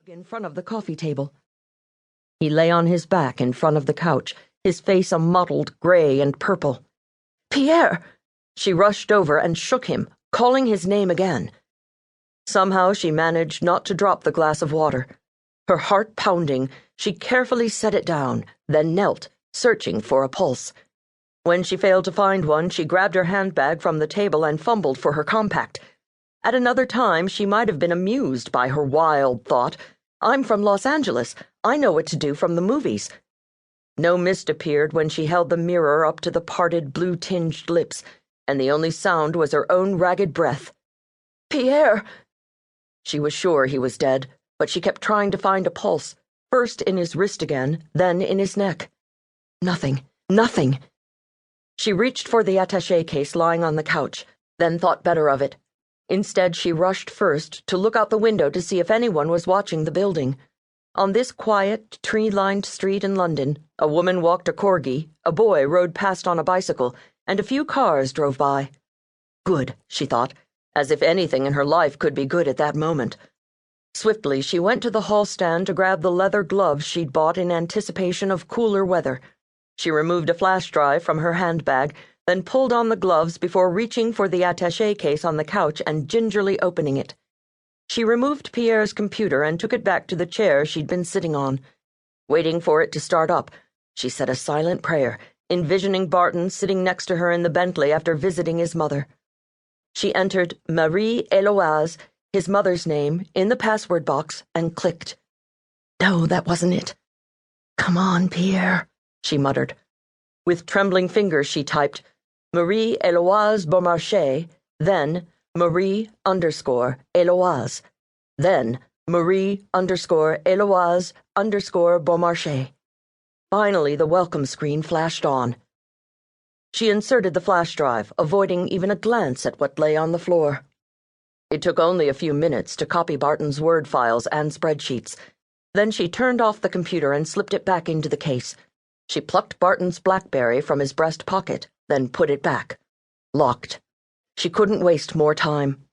in front of the coffee table. He lay on his back in front of the couch, his face a mottled gray and purple. "Pierre!" She rushed over and shook him, calling his name again. Somehow she managed not to drop the glass of water. Her heart pounding, she carefully set it down, then knelt, searching for a pulse. When she failed to find one, she grabbed her handbag from the table and fumbled for her compact. At another time, she might have been amused by her wild thought, "I'm from Los Angeles. I know what to do from the movies." No mist appeared when she held the mirror up to the parted, blue-tinged lips, and the only sound was her own ragged breath. "Pierre!" She was sure he was dead, but she kept trying to find a pulse, first in his wrist again, then in his neck. Nothing. Nothing. She reached for the attaché case lying on the couch, then thought better of it. Instead, she rushed first to look out the window to see if anyone was watching the building. On this quiet, tree-lined street in London, a woman walked a corgi, a boy rode past on a bicycle, and a few cars drove by. Good, she thought, as if anything in her life could be good at that moment. Swiftly, she went to the hall stand to grab the leather gloves she'd bought in anticipation of cooler weather. She removed a flash drive from her handbag, then pulled on the gloves before reaching for the attaché case on the couch and gingerly opening it. She removed Pierre's computer and took it back to the chair she'd been sitting on. Waiting for it to start up, she said a silent prayer, envisioning Barton sitting next to her in the Bentley after visiting his mother. She entered Marie-Héloise, his mother's name, in the password box and clicked. No, that wasn't it. "Come on, Pierre," she muttered. With trembling fingers she typed Marie-Héloise Beaumarchais, then Marie_Héloise, then Marie_Héloise_Beaumarchais. Finally, the welcome screen flashed on. She inserted the flash drive, avoiding even a glance at what lay on the floor. It took only a few minutes to copy Barton's Word files and spreadsheets. Then she turned off the computer and slipped it back into the case. She plucked Barton's BlackBerry from his breast pocket, then put it back. Locked. She couldn't waste more time.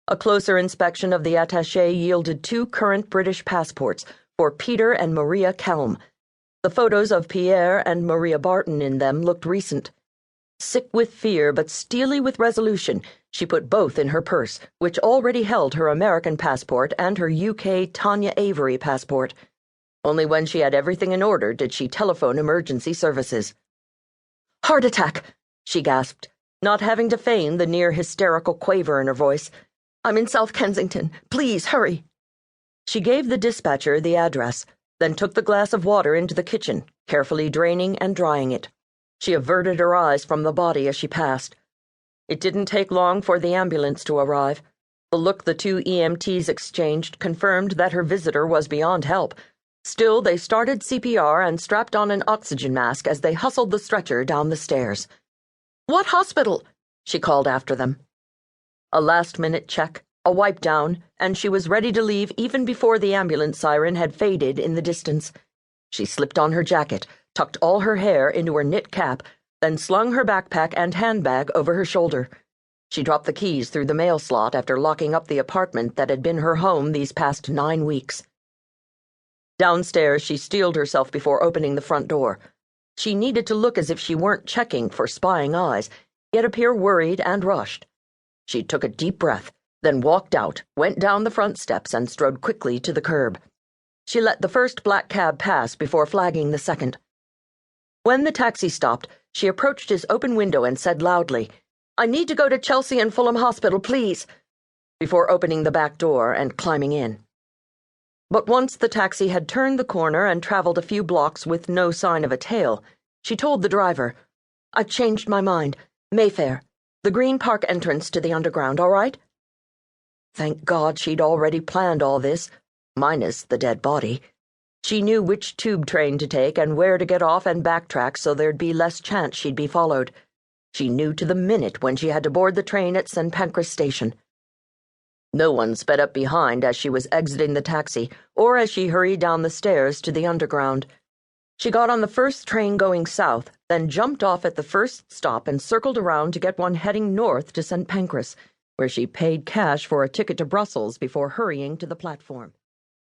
A closer inspection of the attaché yielded 2 current British passports for Peter and Maria Kelm. The photos of Pierre and Maria Barton in them looked recent. Sick with fear but steely with resolution, she put both in her purse, which already held her American passport and her UK Tanya Avery passport. Only when she had everything in order did she telephone emergency services. "Heart attack," she gasped, not having to feign the near hysterical quaver in her voice. "I'm in South Kensington. Please, hurry." She gave the dispatcher the address, then took the glass of water into the kitchen, carefully draining and drying it. She averted her eyes from the body as she passed. It didn't take long for the ambulance to arrive. The look the 2 EMTs exchanged confirmed that her visitor was beyond help. Still, they started CPR and strapped on an oxygen mask as they hustled the stretcher down the stairs. "What hospital?" she called after them. A last-minute check, a wipe down, and she was ready to leave even before the ambulance siren had faded in the distance. She slipped on her jacket, tucked all her hair into her knit cap, then slung her backpack and handbag over her shoulder. She dropped the keys through the mail slot after locking up the apartment that had been her home these past 9 weeks. Downstairs, she steeled herself before opening the front door. She needed to look as if she weren't checking for spying eyes, yet appear worried and rushed. She took a deep breath, then walked out, went down the front steps, and strode quickly to the curb. She let the first black cab pass before flagging the second. When the taxi stopped, she approached his open window and said loudly, "I need to go to Chelsea and Fulham Hospital, please," before opening the back door and climbing in. But once the taxi had turned the corner and traveled a few blocks with no sign of a tail, she told the driver, "I've changed my mind. Mayfair. The Green Park entrance to the Underground, all right?" Thank God she'd already planned all this, minus the dead body. She knew which tube train to take and where to get off and backtrack so there'd be less chance she'd be followed. She knew to the minute when she had to board the train at St. Pancras Station. No one sped up behind as she was exiting the taxi or as she hurried down the stairs to the Underground. She got on the first train going south, then jumped off at the first stop and circled around to get one heading north to St. Pancras, where she paid cash for a ticket to Brussels before hurrying to the platform.